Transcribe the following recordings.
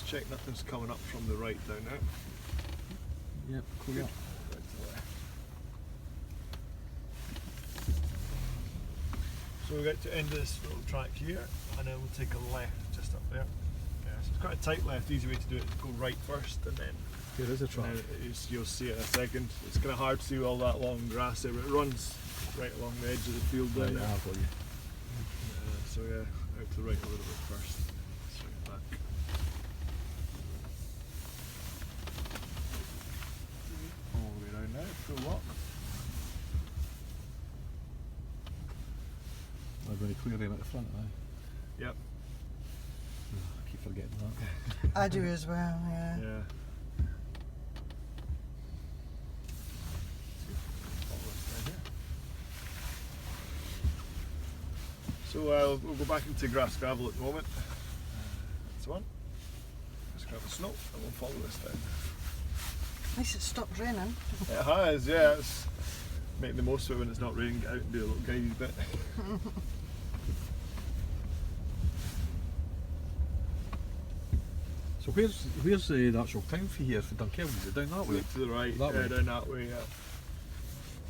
check nothing's coming up from the right down there. Yep, clear. Right to the left. So we get to end this little track here, and then we'll take a left just up there. Yeah, so it's quite a tight left. Easy way to do it is go right first, and then Here is a track. you'll see it in a second. It's kind of hard to see all that long grass there, but it runs right along the edge of the field down there. I've got you. So yeah, out to the right a little bit first. Straight back. All the way down now, full walk. I'm going to clear in at the front, aye. Yep. I keep forgetting that. I do as well, yeah. Yeah. So we'll go back into grass gravel at the moment. That's the one. Just grab the snow and we'll follow this down. At least it stopped raining. It has, yeah. It's make the most of it when it's not raining. Get out and do a little guided bit. So where's the actual town for here for Dunkeld? Is it down that way? To the right, That way? down that way, yeah.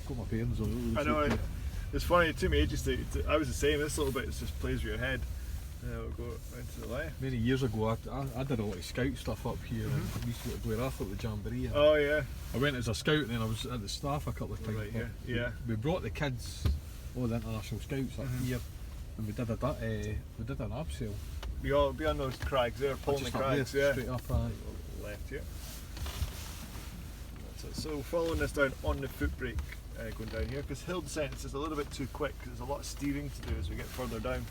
Got my bearings on it. I know. It's funny. It took me ages I was the same. This little bit just plays with your head. We'll go round to the left. Many years ago, I did a lot of scout stuff up here, and we used to go to Blair Arthur with the Jamboree. And Oh yeah. I went as a scout, and then I was at the staff a couple of times. Right, but yeah, yeah. We brought the kids, all the international scouts up here, and we did an abseil. We all be on those crags there, pulling the Just up crags. there, Yeah. straight up. Left here. That's it. So following this down on the foot brake, going down here, because hill descents is a little bit too quick because there's a lot of steering to do as we get further down.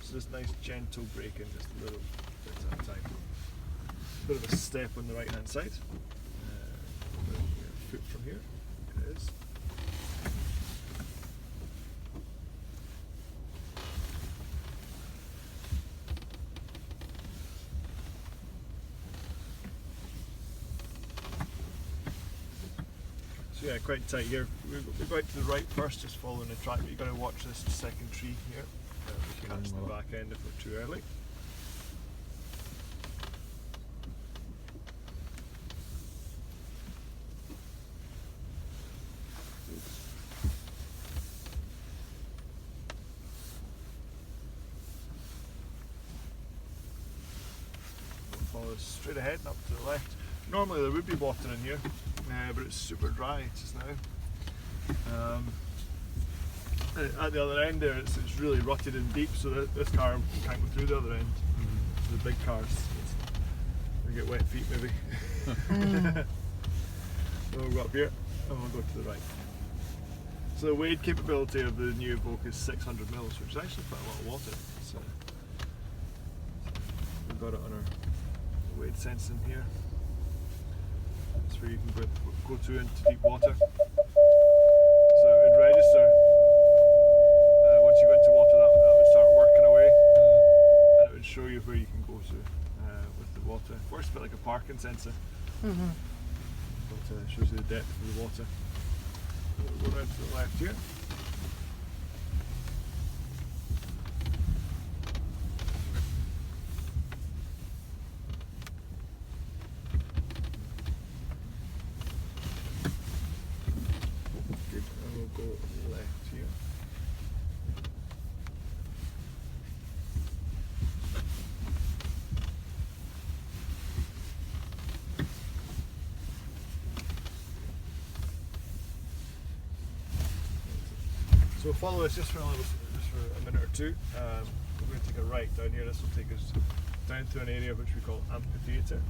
So this nice gentle braking, just a little bit at a time. Bit of a step on the right hand side. Foot from here. It is. So yeah, quite tight here. We go out to the right first, just following the track, but you've got to watch this second tree here. We catch the back end if we're too early. We'll follow straight ahead and up to the left. Normally there would be water in here, but it's super dry just now. At the other end there, it's really rutted and deep, so that this car can't go through the other end. The big cars, we get wet feet maybe. So we'll go up here and we'll go to the right. So the weight capability of the new Evoque is 600 mils, which is actually quite a lot of water. So we've got it on our weight sensing here. That's where you can go to into deep water. So it would register. Once you go into water, that would start working away, and it would show you where you can go to with the water. Works a bit like a parking sensor. But shows you the depth of the water. We'll go down to the left here. Good, and we'll go left here. So we'll follow this just for a minute or two. We're going to take a right down here. This will take us down to an area which we call amphitheatre.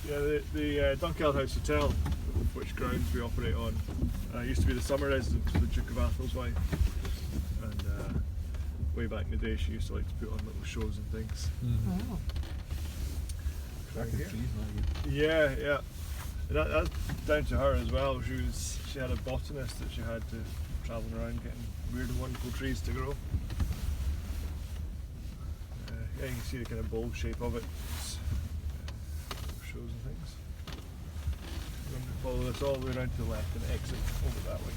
Yeah, the Dunkeld House Hotel, which grounds we operate on, used to be the summer residence for the Duke of Athol's wife. And way back in the day, she used to like to put on little shows and things. Oh. Yeah, yeah. That's down to her as well. She had a botanist that she had to travelling around getting weird and wonderful trees to grow. Yeah, you can see the kind of bowl shape of it. It's, shows and things. We're going to follow this all the way around to the left and exit over that way.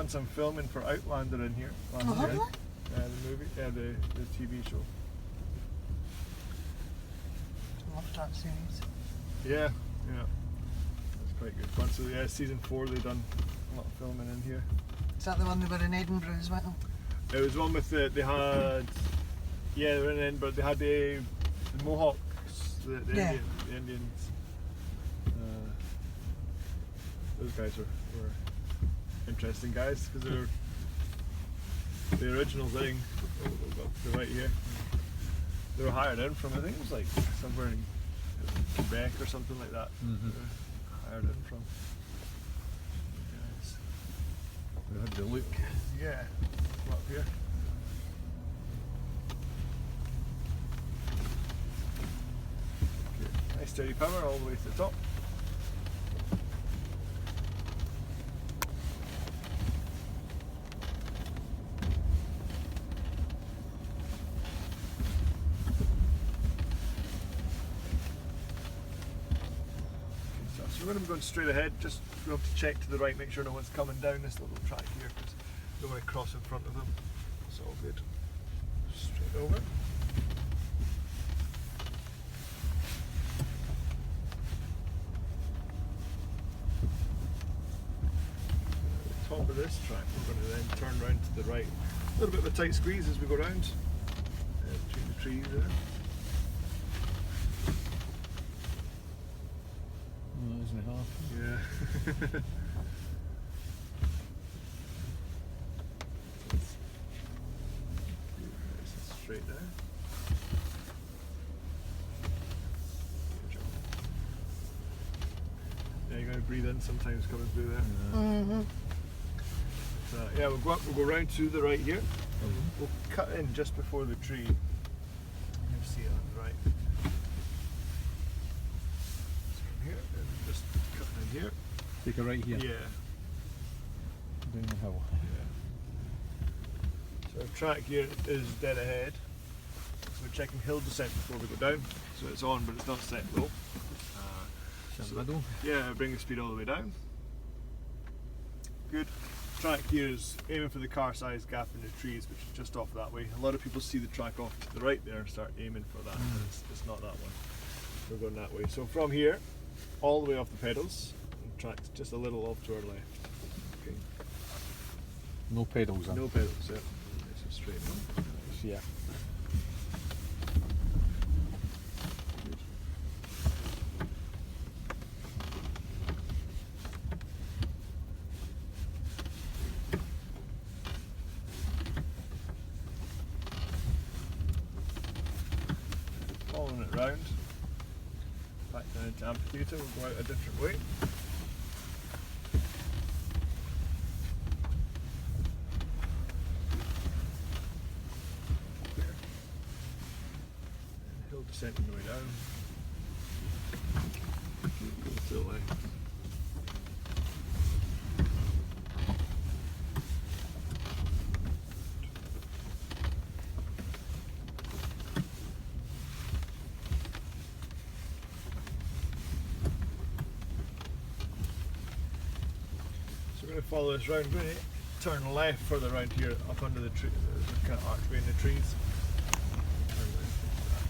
some filming for Outlander in here last Oh, have year. they? The movie, the TV show. Loved that series. Yeah, that's quite good fun. So yeah, season 4 they done a lot of filming in here. Is that the one they were in Edinburgh as well? It was one with they had, yeah, they were in Edinburgh. They had the Mohawks, the Yeah. Indians. Those guys were interesting guys because they were the original thing. Oh, they're right here. They were hired in from, I think it was like somewhere in Quebec or something like that. Mhm. They were hired in from. Guys. We had the look. Yeah, come up here. Okay. Nice steady power all the way to the top. So we're going to be going straight ahead, just we have to check to the right, make sure no one's coming down this little track here because we don't want to cross in front of them. It's all good. Straight over. At the top of this track we're going to then turn round to the right. A little bit of a tight squeeze as we go round between the trees there. Oh, isn't it half? Yeah. Straight there. Good job. Yeah, you're going to breathe in sometimes coming through there. Mm-hmm. So, yeah, we'll go up, we'll go round to the right here. We'll cut in just before the tree. You'll see it on the right. So from here, and just cut in here. Take a right here. Yeah. Down the hill. So our track here is dead ahead. So we're checking hill descent before we go down. So it's on, but it's not set low. Is that So- middle? Yeah, bring the speed all the way down. Good. Track here is aiming for the car size gap in the trees, which is just off that way. A lot of people see the track off to the right there and start aiming for that, but it's not that one. We're going that way. So from here, all the way off the pedals, and track's just a little off to our left. Okay. No pedals in. No pedals, yeah. Nice and straight on. Yeah. Good. Following it round, back down into amphitheatre, we'll go out a different way. There. And hill descent on the way down. Go to the left. So we're going to follow this round. We're going to turn left further around here, up under the tree. There's a kind of archway in the trees. Turn left into that.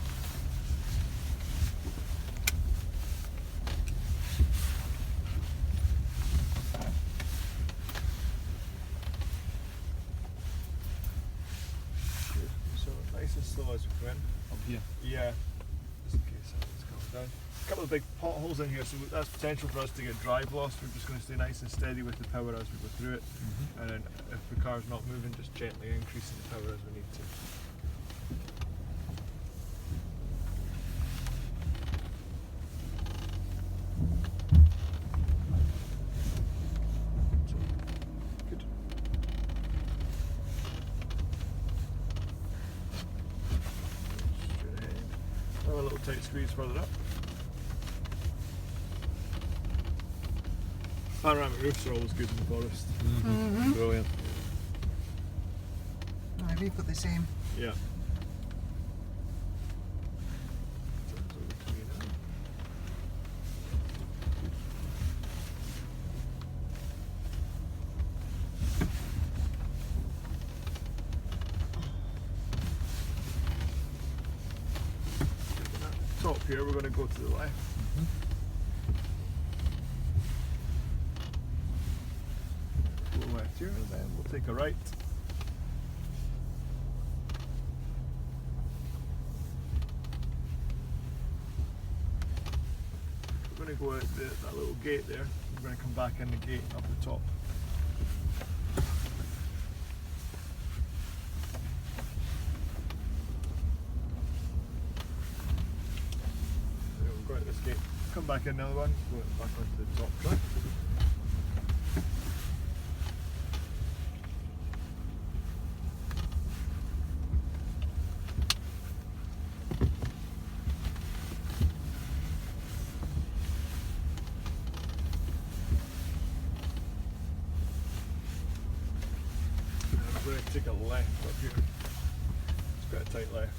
Good. So nice and slow as we go in. Up here. Yeah, just in case something's coming down. A couple of big potholes in here, so that's potential for us to get drive loss. We're just going to stay nice and steady with the power as we go through it, and then if the car's not moving, just gently increasing the power as we need to. Good. Straight ahead. Oh, a little tight squeeze further up. Panoramic roofs are always good in the forest. Mm-hmm. Brilliant. We've got the same. Yeah. Turns over to me now. top here, we're going to go to the left. Go left here, and then we'll take a right. We're going to go out that little gate there. We're going to come back in the gate up the top. Go out this gate, come back in another one, go back onto the top track. And we're going to take a left up here. It's quite a tight left.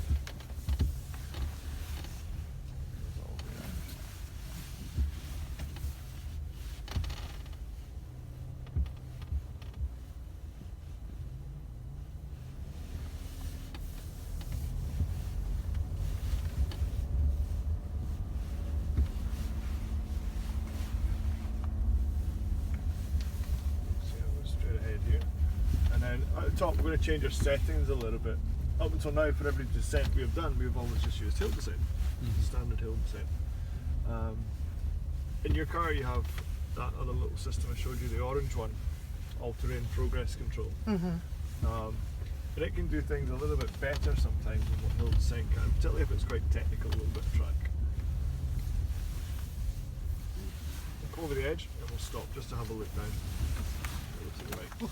At the top, we're going to change our settings a little bit. Up until now, for every descent we have done, we've always just used hill descent, standard hill descent. In your car, you have that other little system I showed you, the orange one, all-terrain progress control. And it can do things a little bit better sometimes than what hill descent can, particularly if it's quite technical, a little bit of track. We'll come over the edge and we'll stop just to have a look down. Over to the right.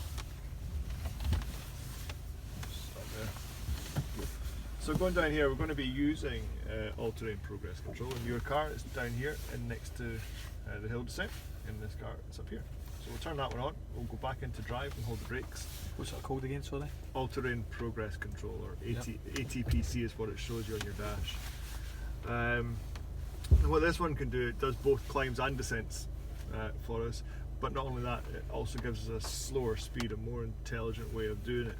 So going down here, we're going to be using all-terrain progress control. In your car, it's down here and next to the hill descent. In this car, it's up here. So we'll turn that one on. We'll go back into drive and hold the brakes. What's that called again, sorry? All-terrain progress control, or ATPC is what it shows you on your dash. And what this one can do, it does both climbs and descents for us. But not only that, it also gives us a slower speed, a more intelligent way of doing it.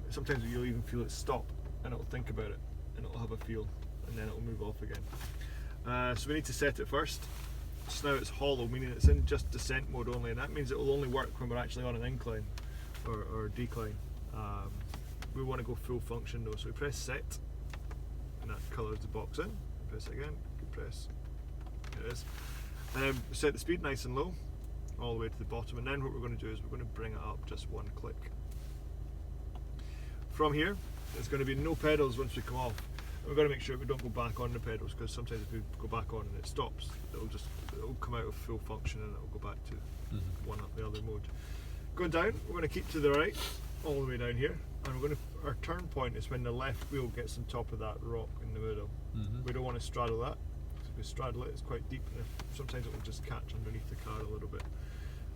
Sometimes you'll even feel it stop and it'll think about it and it'll have a feel and then it'll move off again. So we need to set it first. So now it's hollow, meaning it's in just descent mode only, and that means it will only work when we're actually on an incline or decline. We want to go full function though, so we press set and that colours the box in. Press it again, press, there it is. Set the speed nice and low all the way to the bottom, and then what we're going to do is we're going to bring it up just one click. From here, there's going to be no pedals once we come off. We've got to make sure we don't go back on the pedals, because sometimes if we go back on and it stops, it'll come out of full function and it'll go back to one up the other mode. Going down, we're going to keep to the right all the way down here, and we're going to, our turn point is when the left wheel gets on top of that rock in the middle. We don't want to straddle that. If we straddle it, it's quite deep, and sometimes it will just catch underneath the car a little bit.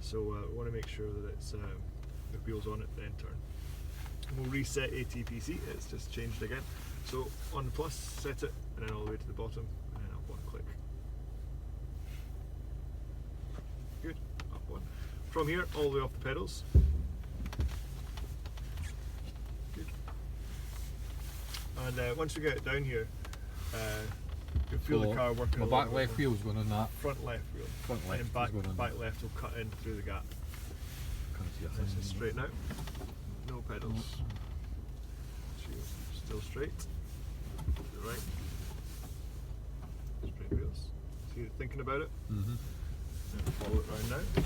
So we want to make sure that it's the wheels on it, then turn. And we'll reset ATPC, it's just changed again. So on the plus, set it, and then all the way to the bottom, and then up one click. Good, up one. From here, all the way off the pedals. Good. And once we get it down here, you'll feel the car working. My back left wheel's going on that. Front left wheel. Front left. And then back left will cut in through the gap. Nice and straight now. No pedals. Still straight. To the right. Straight wheels. See you thinking about it? And follow it round now.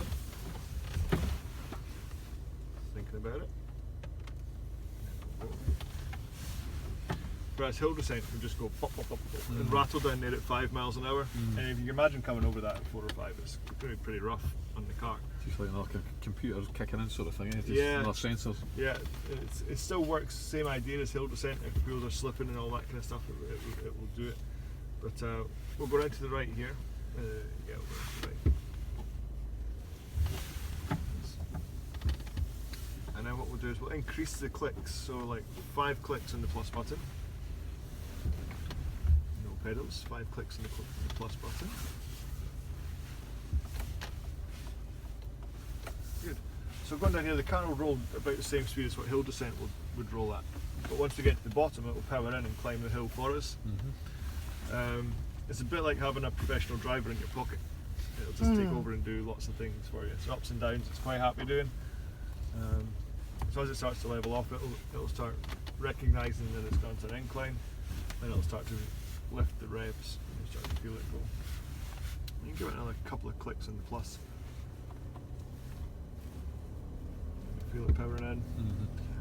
Thinking about it. Whereas hill descent can just go pop, pop, pop, pop, and rattle down there at 5 miles an hour. And if you can imagine coming over that at 4 or 5, it's going to be pretty rough on the car. It's like another computer kicking in sort of thing, eh? Just Yeah. another sensors. Yeah, it still works, same idea as hill descent. If wheels are slipping and all that kind of stuff, it will do it. But we'll go round to the right here. Yeah, we'll go to the right. And then what we'll do is we'll increase the clicks, so like 5 clicks on the plus button. No pedals, 5 clicks on the plus button. Good. So going down here, the car will roll about the same speed as what hill descent would roll at. But once we get to the bottom, it will power in and climb the hill for us. It's a bit like having a professional driver in your pocket. It'll just take over and do lots of things for you. So ups and downs, it's quite happy doing. So as it starts to level off, it'll start recognising that it's gone to an incline, then it'll start to lift the revs, and you'll start to feel it go. You can give it another couple of clicks on the plus. Feel it powering in.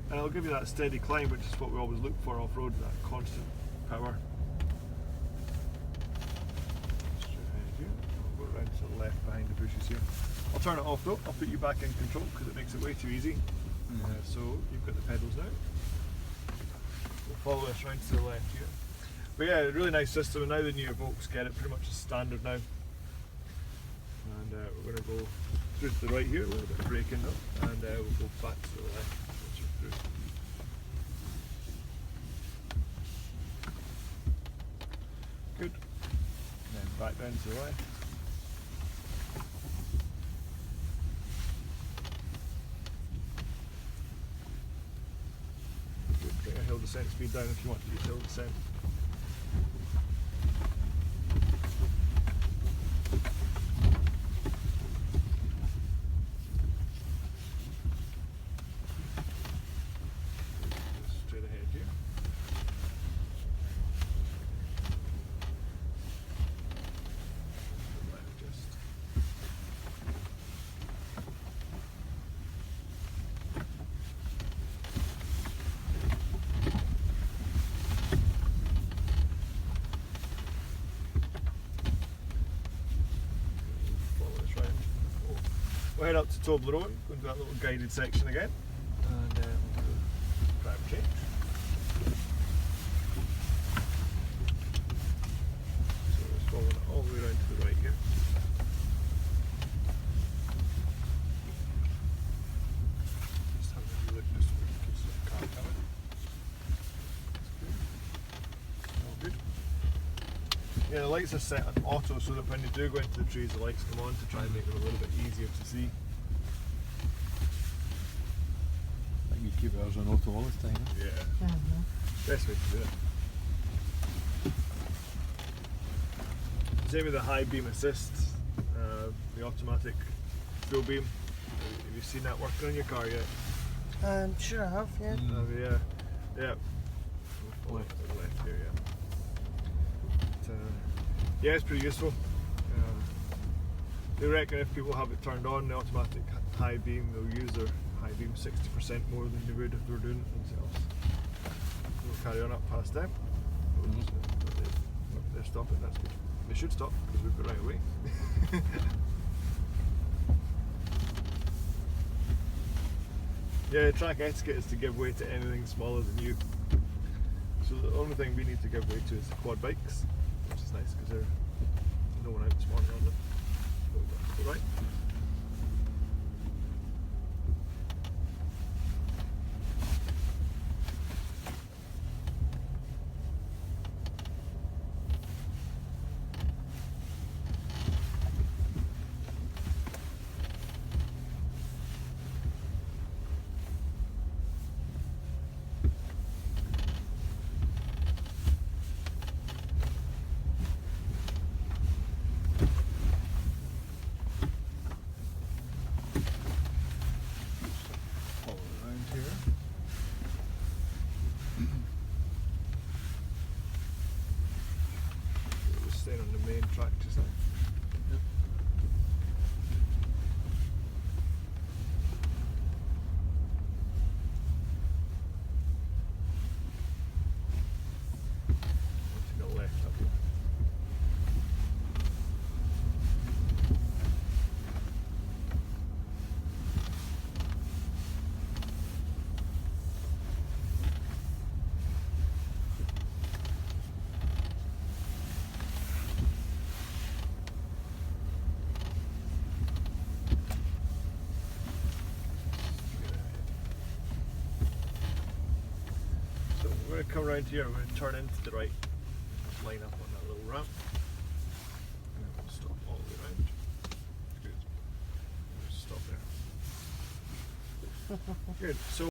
And it'll give you that steady climb, which is what we always look for off-road, that constant power. Straight ahead here. I'll go around to the left behind the bushes here. I'll turn it off though, I'll put you back in control because it makes it way too easy. So you've got the pedals now. We'll follow this round to the left here. But yeah, a really nice system, and now the newer Volks get it pretty much as standard now. And we're going to go through to the right here, a little bit of braking up, and we'll go back to the left once you're through. Good. And then back down to the left. Good. Bring your hill descent speed down if you want to use hill descent. Straight ahead here. Left just. Follow this right. We'll head up to Toblerone, go into that little guided section again, and we'll do driver change. So just following it all the way around to the right here. Just having a wee look just in case there's a car coming. That's good. All good. Yeah, the lights are set on auto so that when you do go into the trees, the lights come on to try and make them a little bit easier to see. I think we keep ours on auto all the time. Yeah, best way to do it. Same with the high beam assist, the automatic full beam. Have you seen that working on your car yet? Sure I have, yeah. Yeah. Left to the left here, yeah. But, yeah, it's pretty useful. They reckon if people have it turned on, the automatic high beam, they'll use their high beam 60% more than they would if they were doing it themselves. We'll carry on up past them. They're stopping, that's good. They should stop because we've got right away. Yeah, track etiquette is to give way to anything smaller than you. So the only thing we need to give way to is the quad bikes, which is nice because there's no one outsmarting on them. Go back to the right. Staying on the main track just now. Yep. To go left up here. So we're going to come around here, we're going to turn into the right, line up on that little ramp, and then we'll stop all the way around. Good. Just stop there. Good. So